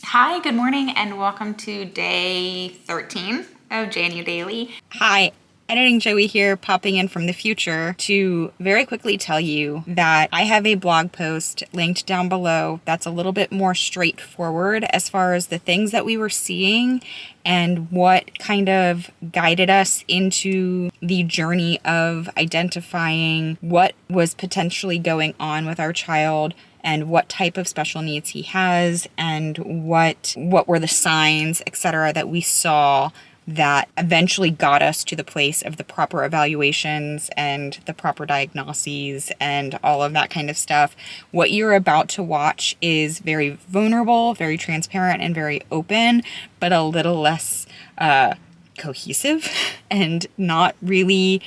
Hi, good morning, and welcome to day 13 of JanuDAILY. Hi, Editing Joey here, popping in from the future to very quickly tell you that I have a blog post linked down below that's a little bit more straightforward as far as the things that we were seeing and what kind of guided us into the journey of identifying what was potentially going on with our child and what type of special needs he has and what were the signs, etc., that we saw that eventually got us to the place of the proper evaluations and the proper diagnoses and all of that kind of stuff. What you're about to watch is very vulnerable, very transparent, and very open, but a little less cohesive and not really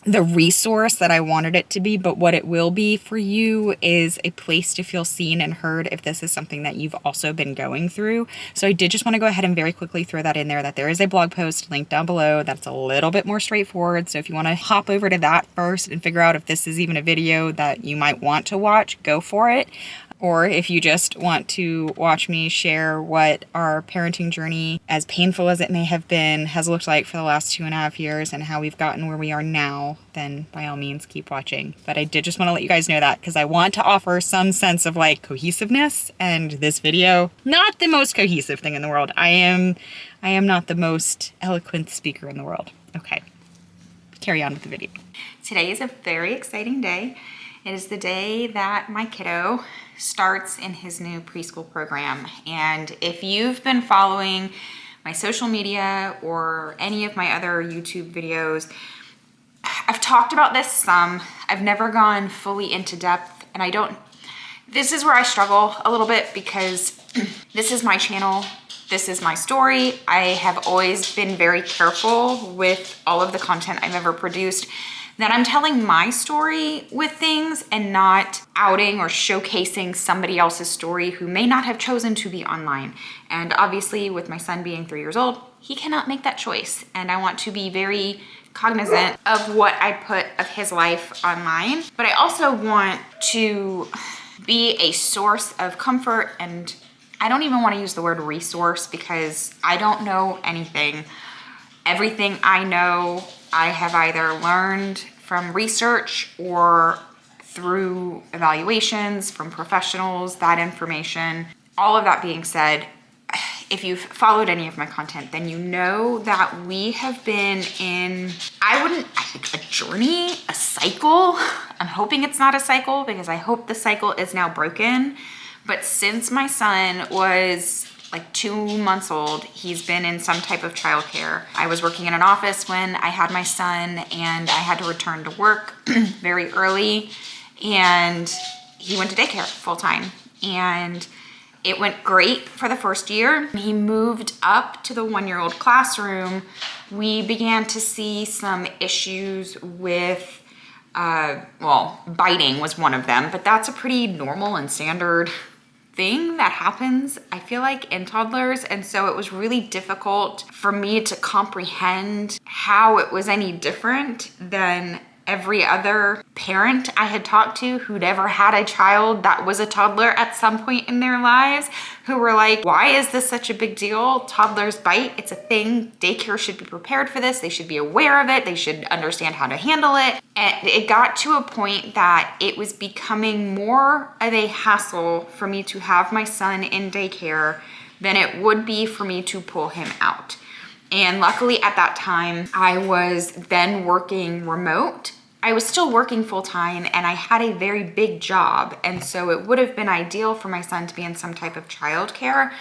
the resource that I wanted it to be, but what it will be for you is a place to feel seen and heard if this is something that you've also been going through. So I did just want to go ahead and very quickly throw that in there, that there is a blog post linked down below that's a little bit more straightforward. So if you want to hop over to that first and figure out if this is even a video that you might want to watch, go for it. Or if you just want to watch me share what our parenting journey, as painful as it may have been, has looked like for the last 2.5 years and how we've gotten where we are now, then by all means keep watching. But I did just want to let you guys know that because I want to offer some sense of like cohesiveness, and this video, not the most cohesive thing in the world. I am not the most eloquent speaker in the world. Okay, carry on with the video. Today is a very exciting day. It is the day that my kiddo starts in his new preschool program. And if you've been following my social media or any of my other YouTube videos, I've talked about this some. I've never gone fully into depth, and this is where I struggle a little bit because this is my channel. This is my story. I have always been very careful with all of the content I've ever produced, that I'm telling my story with things and not outing or showcasing somebody else's story who may not have chosen to be online. And obviously with my son being 3 years old, he cannot make that choice. And I want to be very cognizant of what I put of his life online. But I also want to be a source of comfort, and I don't even want to use the word resource because I don't know anything. Everything I know, I have either learned from research or through evaluations from professionals, that information. All of that being said, if you've followed any of my content, then you know that we have been in, I think a journey, a cycle. I'm hoping it's not a cycle because I hope the cycle is now broken. But since my son was like 2 months old, he's been in some type of childcare. I was working in an office when I had my son, and I had to return to work very early, and he went to daycare full time. And it went great for the first year. He moved up to the 1-year-old classroom. We began to see some issues with, biting was one of them, but that's a pretty normal and standard thing that happens, I feel like, in toddlers. And so it was really difficult for me to comprehend how it was any different than every other parent I had talked to who'd ever had a child that was a toddler at some point in their lives, who were like, why is this such a big deal? Toddlers bite, it's a thing. Daycare should be prepared for this. They should be aware of it. They should understand how to handle it. And it got to a point that it was becoming more of a hassle for me to have my son in daycare than it would be for me to pull him out. And luckily at that time, I was then working remote. I was still working full time, and I had a very big job. And so it would have been ideal for my son to be in some type of childcare,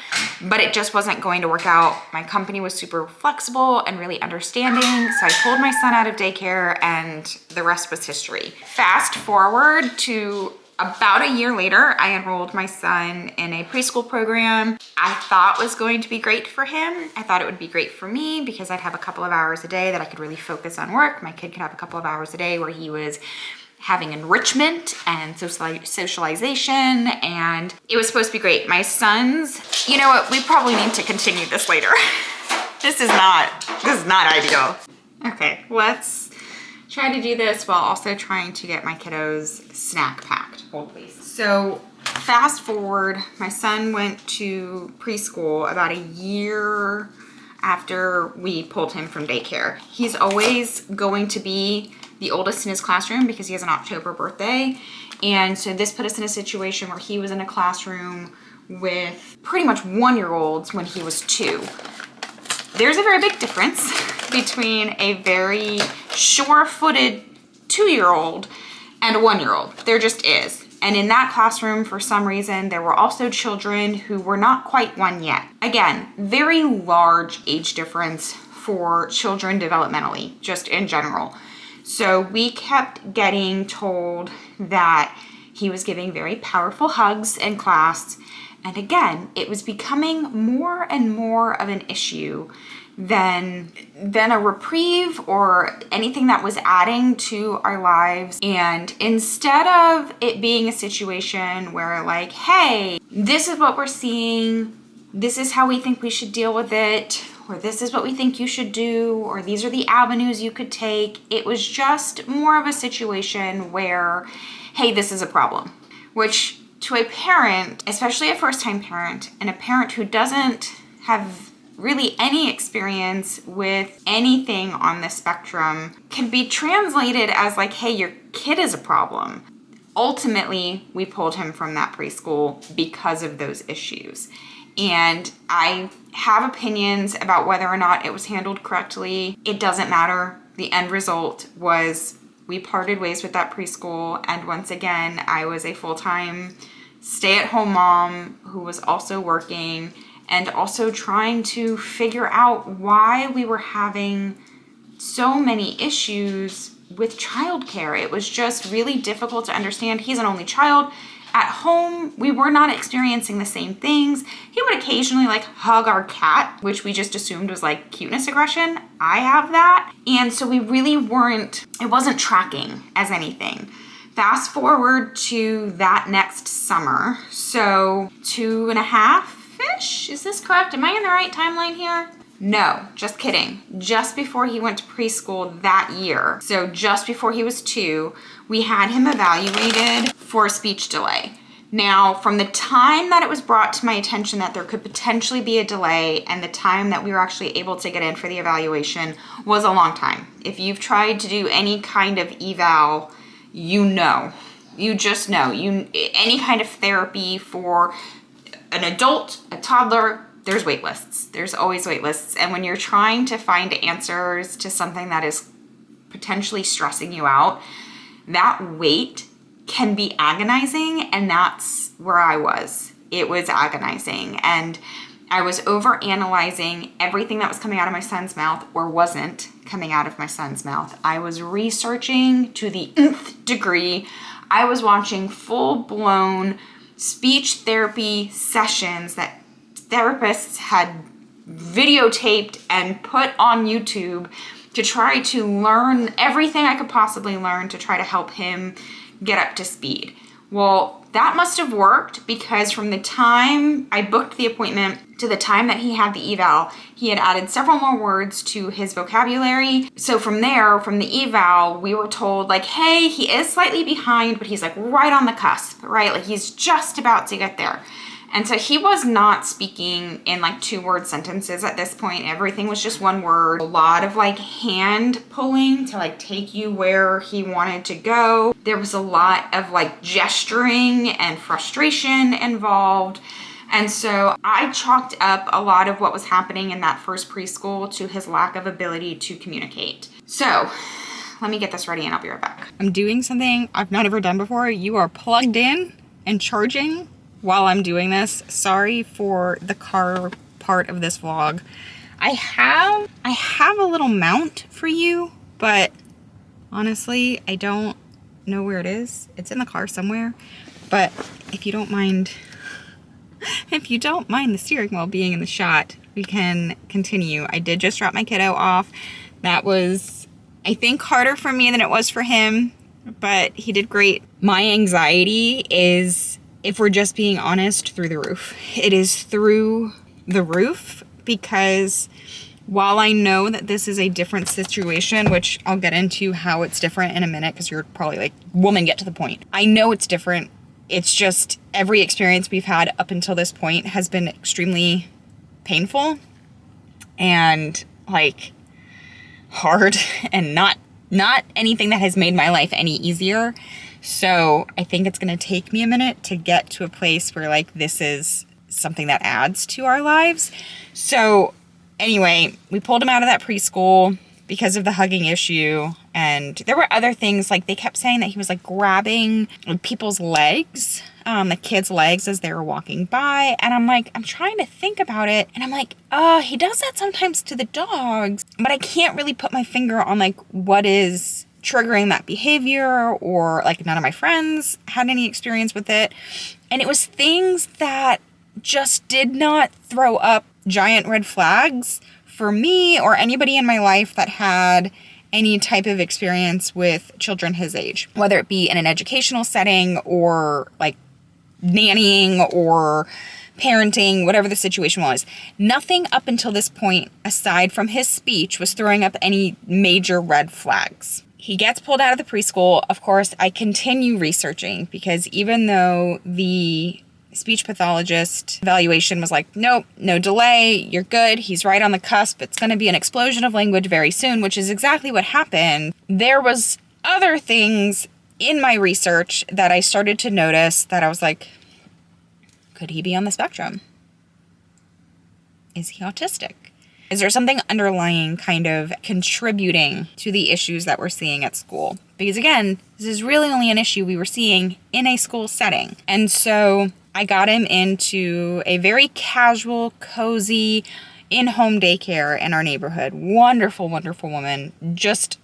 but it just wasn't going to work out. My company was super flexible and really understanding. So I pulled my son out of daycare, and the rest was history. Fast forward to about a year later, I enrolled my son in a preschool program I thought was going to be great for him. I thought it would be great for me because I'd have a couple of hours a day that I could really focus on work. My kid could have a couple of hours a day where he was having enrichment and socialization, and it was supposed to be great. My son's, you know what, we probably need to continue this later. This is not ideal. Okay, let's try to do this while also trying to get my kiddos snack packed. Hold please. So fast forward, my son went to preschool about a year after we pulled him from daycare. He's always going to be the oldest in his classroom because he has an October birthday. And so this put us in a situation where he was in a classroom with pretty much 1-year-olds when he was 2. There's a very big difference between a very sure-footed 2-year-old and a 1-year-old. There just is. And in that classroom, for some reason, there were also children who were not quite 1 yet. Again, very large age difference for children developmentally, just in general. So we kept getting told that he was giving very powerful hugs in class. And again, it was becoming more and more of an issue than a reprieve or anything that was adding to our lives. And instead of it being a situation where like, hey, this is what we're seeing, this is how we think we should deal with it, or this is what we think you should do, or these are the avenues you could take, it was just more of a situation where, hey, this is a problem. Which to a parent, especially a first-time parent, and a parent who doesn't have really any experience with anything on the spectrum, can be translated as like, hey, your kid is a problem. Ultimately, we pulled him from that preschool because of those issues. And I have opinions about whether or not it was handled correctly. It doesn't matter. The end result was we parted ways with that preschool. And once again, I was a full-time stay-at-home mom who was also working and also trying to figure out why we were having so many issues with childcare. It was just really difficult to understand. He's an only child. At home, we were not experiencing the same things. He would occasionally like hug our cat, which we just assumed was like cuteness aggression. I have that. And so we really it wasn't tracking as anything. Fast forward to that next summer. So 2.5-ish, is this correct? Am I in the right timeline here? No, just kidding. Just before he went to preschool that year, so just before he was 2, we had him evaluated for a speech delay. Now, from the time that it was brought to my attention that there could potentially be a delay and the time that we were actually able to get in for the evaluation was a long time. If you've tried to do any kind of eval, you know. You just know. Any kind of therapy for an adult, a toddler, there's wait lists. There's always wait lists. And when you're trying to find answers to something that is potentially stressing you out, that wait can be agonizing. And that's where I was. It was agonizing. And I was overanalyzing everything that was coming out of my son's mouth or wasn't coming out of my son's mouth. I was researching to the nth degree. I was watching full-blown speech therapy sessions that therapists had videotaped and put on YouTube to try to learn everything I could possibly learn to try to help him get up to speed. Well, that must have worked because from the time I booked the appointment to the time that he had the eval, he had added several more words to his vocabulary. So from there, from the eval, we were told like, hey, he is slightly behind, but he's like right on the cusp, right? Like he's just about to get there. And so he was not speaking in like 2-word sentences at this point. Everything was just 1 word. A lot of like hand pulling to like take you where he wanted to go. There was a lot of like gesturing and frustration involved. And so I chalked up a lot of what was happening in that first preschool to his lack of ability to communicate. So let me get this ready and I'll be right back. I'm doing something I've not ever done before. You are plugged in and charging while I'm doing this. Sorry for the car part of this vlog. I have a little mount for you, but honestly, I don't know where it is. It's in the car somewhere. But if you don't mind the steering wheel being in the shot, we can continue. I did just drop my kiddo off. That was, I think, harder for me than it was for him, but he did great. My anxiety is, if we're just being honest, through the roof. It is through the roof because while I know that this is a different situation, which I'll get into how it's different in a minute because you're probably like, woman, get to the point. I know it's different it's just every experience we've had up until this point has been extremely painful and like hard and not anything that has made my life any easier. So I think it's going to take me a minute to get to a place where like this is something that adds to our lives. So anyway, we pulled him out of that preschool because of the hugging issue. And there were other things, like they kept saying that he was like grabbing people's legs, the kids' legs as they were walking by. And I'm like, I'm trying to think about it. And I'm like, he does that sometimes to the dogs, but I can't really put my finger on like what is triggering that behavior, or like none of my friends had any experience with it. And it was things that just did not throw up giant red flags for me or anybody in my life that had any type of experience with children his age, whether it be in an educational setting or like nannying or parenting, whatever the situation was. Nothing up until this point, aside from his speech, was throwing up any major red flags. He gets pulled out of the preschool. Of course, I continue researching because even though the speech pathologist evaluation was like, nope, no delay, you're good, he's right on the cusp, it's going to be an explosion of language very soon, which is exactly what happened. There was other things in my research that I started to notice that I was like, could he be on the spectrum? Is he autistic? Is there something underlying kind of contributing to the issues that we're seeing at school? Because again, this is really only an issue we were seeing in a school setting. And so I got him into a very casual, cozy, in-home daycare in our neighborhood. Wonderful, wonderful woman. Just,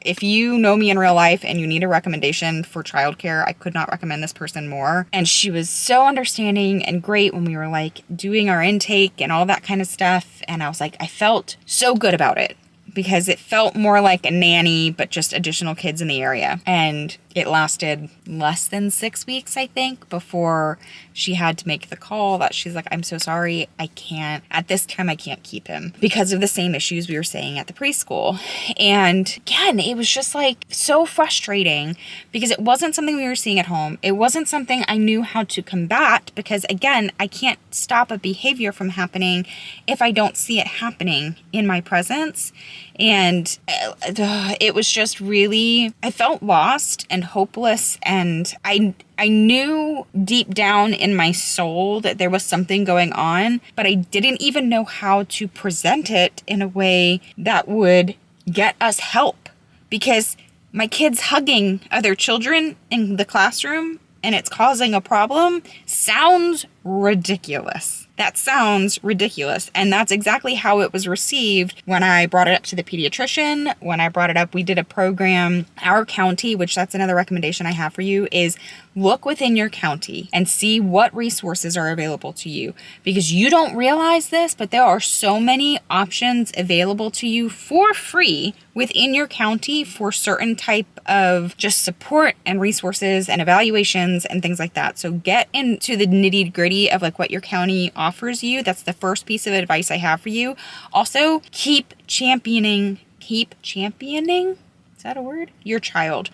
if you know me in real life and you need a recommendation for childcare, I could not recommend this person more. And she was so understanding and great when we were like doing our intake and all that kind of stuff. And I was like, I felt so good about it because it felt more like a nanny, but just additional kids in the area. And it lasted less than 6 weeks, I think, before she had to make the call that she's like, I'm so sorry, at this time I can't keep him because of the same issues we were saying at the preschool. And again, it was just like so frustrating because it wasn't something we were seeing at home. It wasn't something I knew how to combat because again, I can't stop a behavior from happening if I don't see it happening in my presence. And it was just really, I felt lost and hopeless. And I knew deep down in my soul that there was something going on, but I didn't even know how to present it in a way that would get us help. Because my kid's hugging other children in the classroom and it's causing a problem sounds ridiculous. That sounds ridiculous. And that's exactly how it was received when I brought it up to the pediatrician. When I brought it up, we did a program, our county, which that's another recommendation I have for you, is look within your county and see what resources are available to you. Because you don't realize this, but there are so many options available to you for free within your county for certain type of just support and resources and evaluations and things like that. So get into the nitty gritty of like what your county offers you. That's the first piece of advice I have for you. Also, keep championing, is that a word? Your child,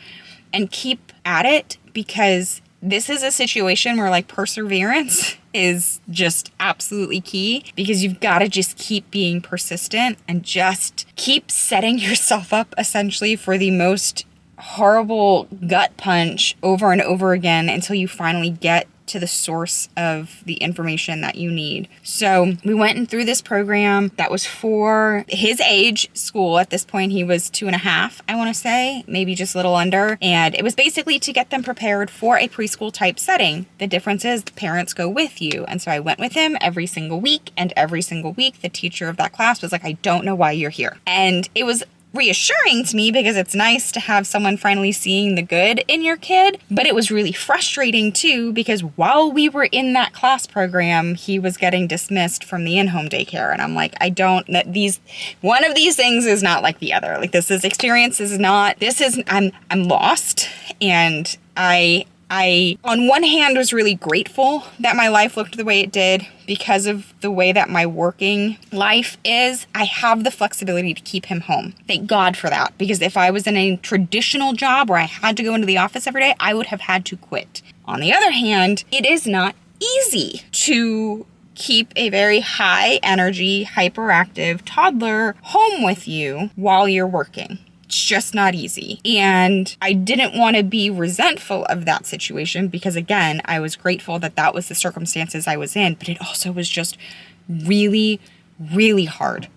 and keep at it, because this is a situation where like perseverance is just absolutely key, because you've got to just keep being persistent and just keep setting yourself up essentially for the most horrible gut punch over and over again until you finally get to the source of the information that you need. So we went in through this program that was for his age school. At this point, he was 2.5, I want to say, maybe just a little under. And it was basically to get them prepared for a preschool type setting. The difference is the parents go with you. And so I went with him every single week, and every single week, the teacher of that class was like, I don't know why you're here. And it was reassuring to me because it's nice to have someone finally seeing the good in your kid, but it was really frustrating too because while we were in that class program, he was getting dismissed from the in-home daycare, and I'm like, one of these things is not like the other. Like I'm lost, and I, on one hand, was really grateful that my life looked the way it did because of the way that my working life is. I have the flexibility to keep him home. Thank God for that, because if I was in a traditional job where I had to go into the office every day, I would have had to quit. On the other hand, it is not easy to keep a very high energy, hyperactive toddler home with you while you're working. It's just not easy. And I didn't want to be resentful of that situation because, again, I was grateful that that was the circumstances I was in, but it also was just really, really hard.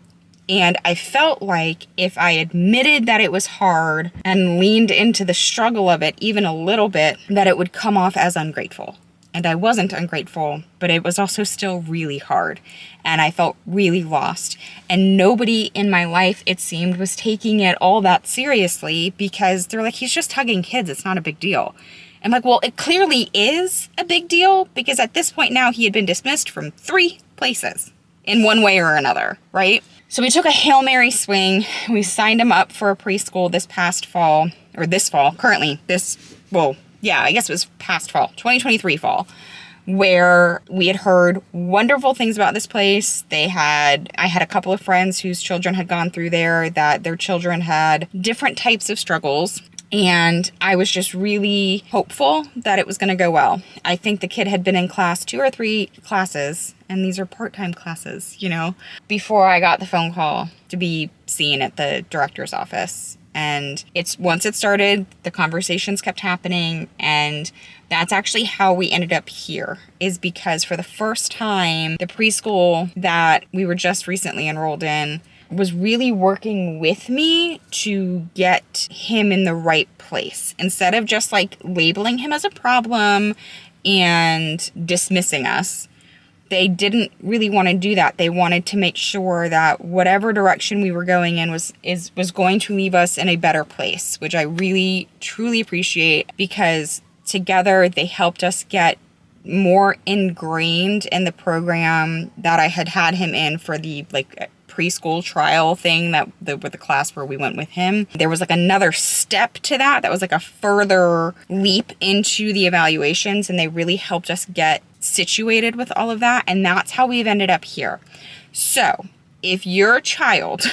And I felt like if I admitted that it was hard and leaned into the struggle of it even a little bit, that it would come off as ungrateful. And I wasn't ungrateful, but it was also still really hard. And I felt really lost. And nobody in my life, it seemed, was taking it all that seriously because they're like, he's just hugging kids. It's not a big deal. I'm like, well, it clearly is a big deal because at this point now he had been dismissed from 3 places in one way or another, right? So we took a Hail Mary swing. We signed him up for a preschool this fall, I guess it was past fall, 2023 fall, where we had heard wonderful things about this place. I had a couple of friends whose children had gone through there, that their children had different types of struggles. And I was just really hopeful that it was going to go well. I think the kid had been in class 2 or 3 classes, and these are part-time classes, before I got the phone call to be seen at the director's office. And once it started, the conversations kept happening, and that's actually how we ended up here, is because for the first time, the preschool that we were just recently enrolled in was really working with me to get him in the right place. Instead of just like labeling him as a problem and dismissing us, they didn't really want to do that. They wanted to make sure that whatever direction we were going in was going to leave us in a better place, which I really, truly appreciate, because together they helped us get more ingrained in the program that I had him in for the preschool trial thing with the class where we went with him. There was another step to that was a further leap into the evaluations, and they really helped us get situated with all of that, and that's how we've ended up here. So if your child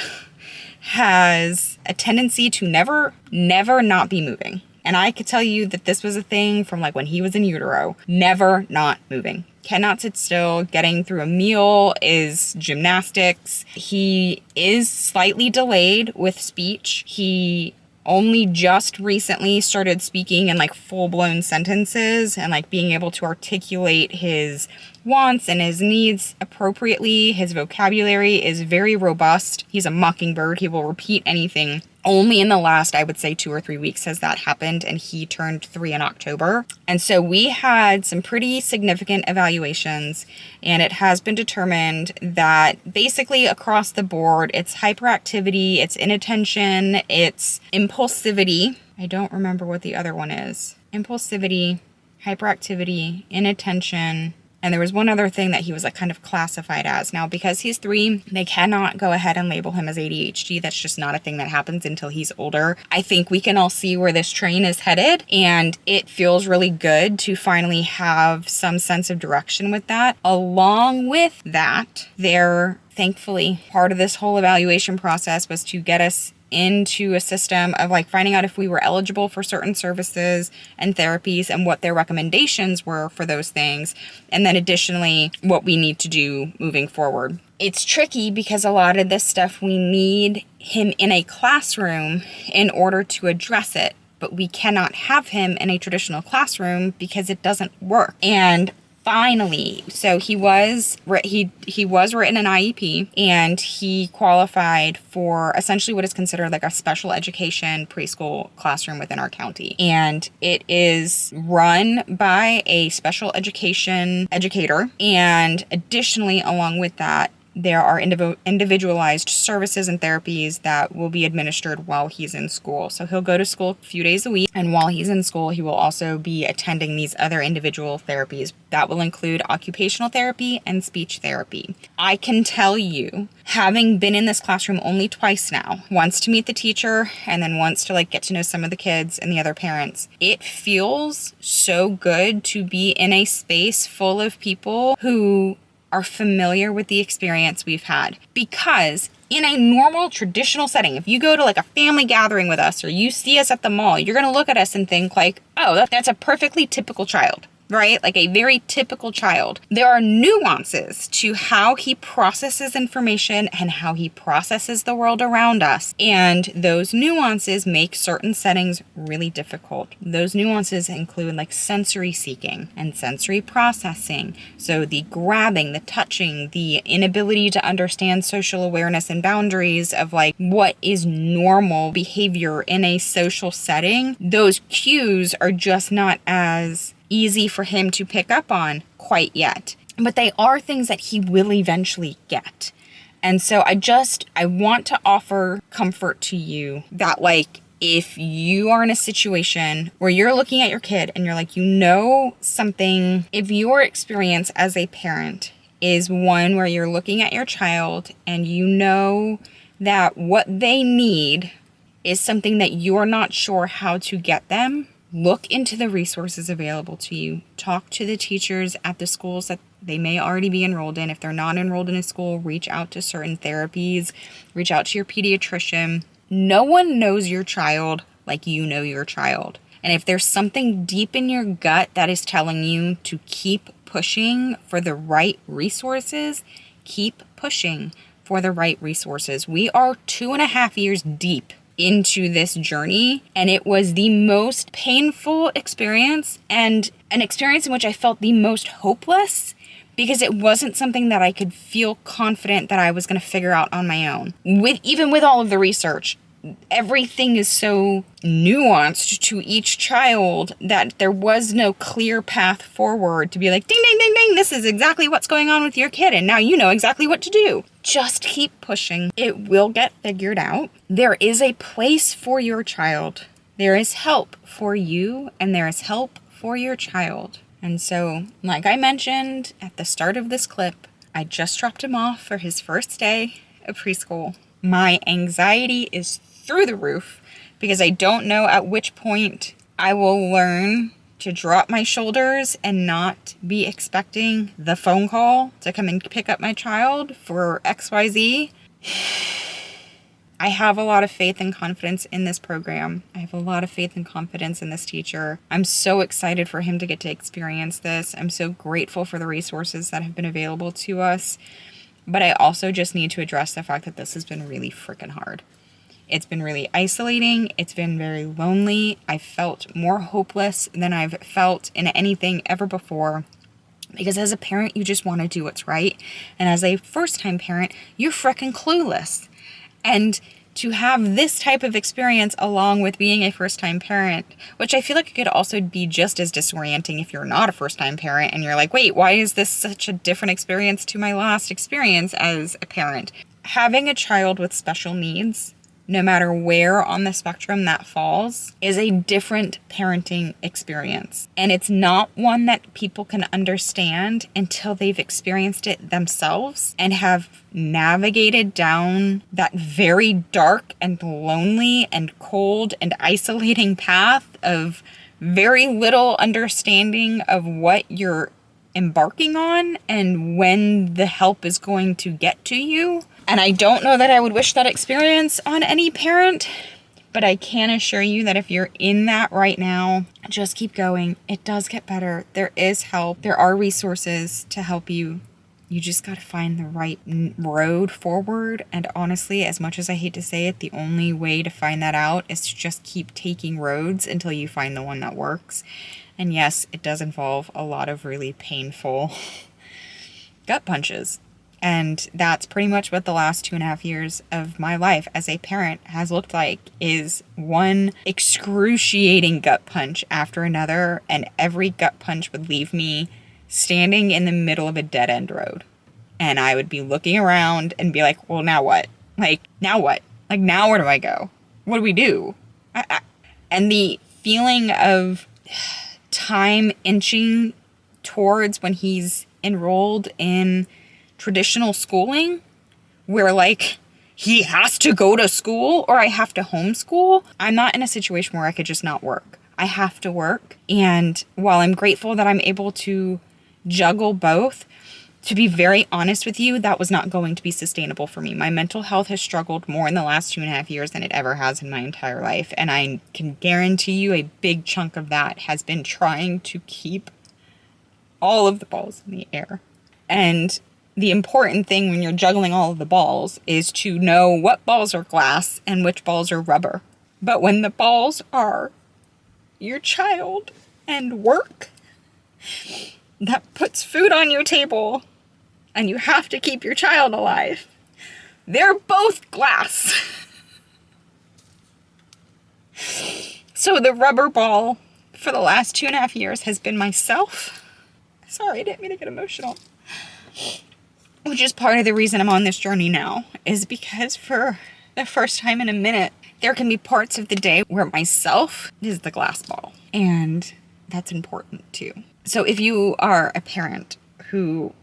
has a tendency to never not be moving, and I could tell you that this was a thing from when he was in utero, never not moving. Cannot sit still. Getting through a meal is gymnastics. He is slightly delayed with speech. He only just recently started speaking in full-blown sentences and being able to articulate his wants and his needs appropriately. His vocabulary is very robust. He's a mockingbird. He will repeat anything. Only in the last, I would say, 2 or 3 weeks has that happened, and he turned 3 in October. And so we had some pretty significant evaluations, and it has been determined that basically across the board, it's hyperactivity, it's inattention, it's impulsivity. I don't remember what the other one is. Impulsivity, hyperactivity, inattention. And there was one other thing that he was kind of classified as. Now, because he's 3, they cannot go ahead and label him as ADHD. That's just not a thing that happens until he's older. I think we can all see where this train is headed, and it feels really good to finally have some sense of direction with that. Along with that, thankfully, part of this whole evaluation process was to get us into a system of finding out if we were eligible for certain services and therapies and what their recommendations were for those things. And then additionally, what we need to do moving forward. It's tricky because a lot of this stuff, we need him in a classroom in order to address it, but we cannot have him in a traditional classroom because it doesn't work. And finally, so he was written an IEP, and he qualified for essentially what is considered a special education preschool classroom within our county. And it is run by a special education educator. And additionally, along with that, there are individualized services and therapies that will be administered while he's in school. So he'll go to school a few days a week, and while he's in school, he will also be attending these other individual therapies. That will include occupational therapy and speech therapy. I can tell you, having been in this classroom only twice now, once to meet the teacher and then once to get to know some of the kids and the other parents, it feels so good to be in a space full of people who are familiar with the experience we've had. Because in a normal traditional setting, if you go to like a family gathering with us or you see us at the mall, you're going to look at us and think like, oh, that's a perfectly typical child. Right? Like a very typical child. There are nuances to how he processes information and how he processes the world around us. And those nuances make certain settings really difficult. Those nuances include like sensory seeking and sensory processing. So the grabbing, the touching, the inability to understand social awareness and boundaries of like what is normal behavior in a social setting. Those cues are just not as easy for him to pick up on quite yet. But they are things that he will eventually get. And so I want to offer comfort to you that like, if you are in a situation where you're looking at your kid and you're like, something, if your experience as a parent is one where you're looking at your child and you know that what they need is something that you're not sure how to get them, look into the resources available to you. Talk to the teachers at the schools that they may already be enrolled in. If they're not enrolled in a school, reach out to certain therapies, reach out to your pediatrician. No one knows your child like you know your child. And if there's something deep in your gut that is telling you to keep pushing for the right resources, keep pushing for the right resources. We are 2.5 years deep into this journey, and it was the most painful experience and an experience in which I felt the most hopeless because it wasn't something that I could feel confident that I was going to figure out on my own. Even with all of the research, everything is so nuanced to each child that there was no clear path forward to be like, ding, ding, ding, ding, this is exactly what's going on with your kid, and now you know exactly what to do. Just keep pushing. It will get figured out. There is a place for your child. There is help for you, and there is help for your child. And so, like I mentioned at the start of this clip, I just dropped him off for his first day of preschool. My anxiety is through the roof because I don't know at which point I will learn to drop my shoulders and not be expecting the phone call to come and pick up my child for XYZ. I have a lot of faith and confidence in this program. I have a lot of faith and confidence in this teacher. I'm so excited for him to get to experience this. I'm so grateful for the resources that have been available to us. But I also just need to address the fact that this has been really freaking hard. It's been really isolating. It's been very lonely. I felt more hopeless than I've felt in anything ever before. Because as a parent, you just want to do what's right. And as a first-time parent, you're freaking clueless. And to have this type of experience along with being a first-time parent, which I feel like it could also be just as disorienting if you're not a first-time parent and you're like, wait, why is this such a different experience to my last experience as a parent? Having a child with special needs, no matter where on the spectrum that falls, is a different parenting experience. And it's not one that people can understand until they've experienced it themselves and have navigated down that very dark and lonely and cold and isolating path of very little understanding of what you're embarking on and when the help is going to get to you. And I don't know that I would wish that experience on any parent, but I can assure you that if you're in that right now, just keep going. It does get better. There is help. There are resources to help you. You just got to find the right road forward. And honestly, as much as I hate to say it, the only way to find that out is to just keep taking roads until you find the one that works. And yes, it does involve a lot of really painful gut punches. And that's pretty much what the last 2.5 years of my life as a parent has looked like, is one excruciating gut punch after another. And every gut punch would leave me standing in the middle of a dead end road. And I would be looking around and be like, well, now what? Now what? Now where do I go? What do we do? And the feeling of time inching towards when he's enrolled in traditional schooling, where he has to go to school or I have to homeschool. I'm not in a situation where I could just not work. I have to work. And while I'm grateful that I'm able to juggle both, to be very honest with you, that was not going to be sustainable for me. My mental health has struggled more in the last 2.5 years than it ever has in my entire life. And I can guarantee you a big chunk of that has been trying to keep all of the balls in the air. And the important thing when you're juggling all of the balls is to know what balls are glass and which balls are rubber. But when the balls are your child and work that puts food on your table and you have to keep your child alive, they're both glass. So the rubber ball for the last 2.5 years has been myself. Sorry, I didn't mean to get emotional. Which is part of the reason I'm on this journey now, is because for the first time in a minute, there can be parts of the day where myself is the glass ball. And that's important too. So if you are a parent who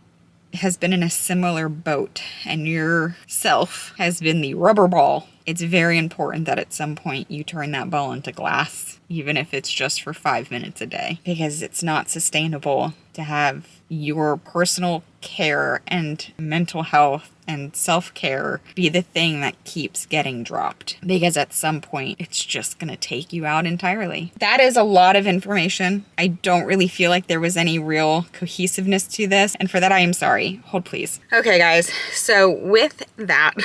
has been in a similar boat and your self has been the rubber ball, it's very important that at some point you turn that ball into glass, even if it's just for 5 minutes a day, because it's not sustainable to have your personal care and mental health and self-care be the thing that keeps getting dropped, because at some point it's just going to take you out entirely. That is a lot of information. I don't really feel like there was any real cohesiveness to this, and for that I am sorry. Hold please. Okay guys, so with that,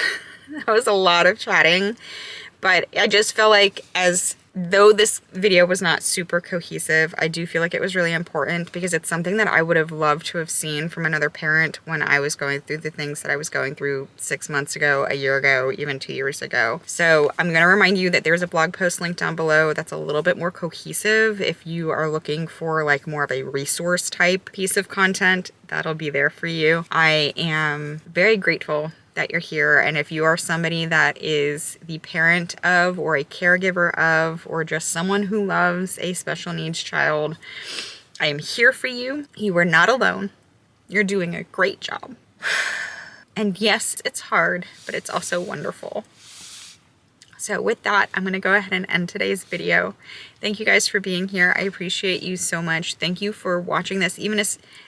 that was a lot of chatting, but I just feel like though this video was not super cohesive, I do feel like it was really important because it's something that I would have loved to have seen from another parent when I was going through the things that I was going through 6 months ago, a year ago, even 2 years ago. So I'm going to remind you that there's a blog post linked down below that's a little bit more cohesive. If you are looking for like more of a resource type piece of content, that'll be there for you. I am very grateful that you're here, and if you are somebody that is the parent of or a caregiver of or just someone who loves a special needs child, I am here for you. You are not alone. You're doing a great job. And yes, it's hard, but it's also wonderful. So with that, I'm going to go ahead and end today's video. Thank you guys for being here. I appreciate you so much. Thank you for watching this,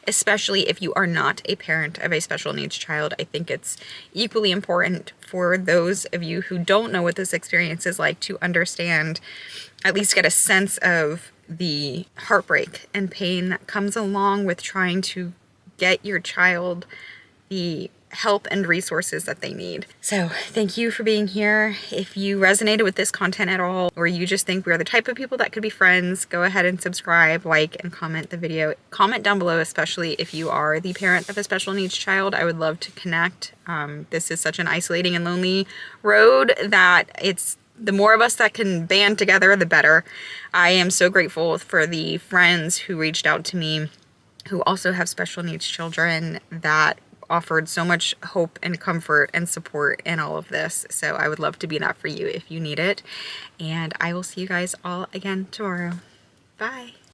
especially if you are not a parent of a special needs child. I think it's equally important for those of you who don't know what this experience is like to understand, at least get a sense of the heartbreak and pain that comes along with trying to get your child the help and resources that they need. So thank you for being here. If you resonated with this content at all, or you just think we're the type of people that could be friends, go ahead and subscribe, like, and comment the video. Comment down below, especially if you are the parent of a special needs child. I would love to connect. This is such an isolating and lonely road that the more of us that can band together, the better. I am so grateful for the friends who reached out to me who also have special needs children that offered so much hope and comfort and support in all of this. So I would love to be that for you if you need it. And I will see you guys all again tomorrow. Bye.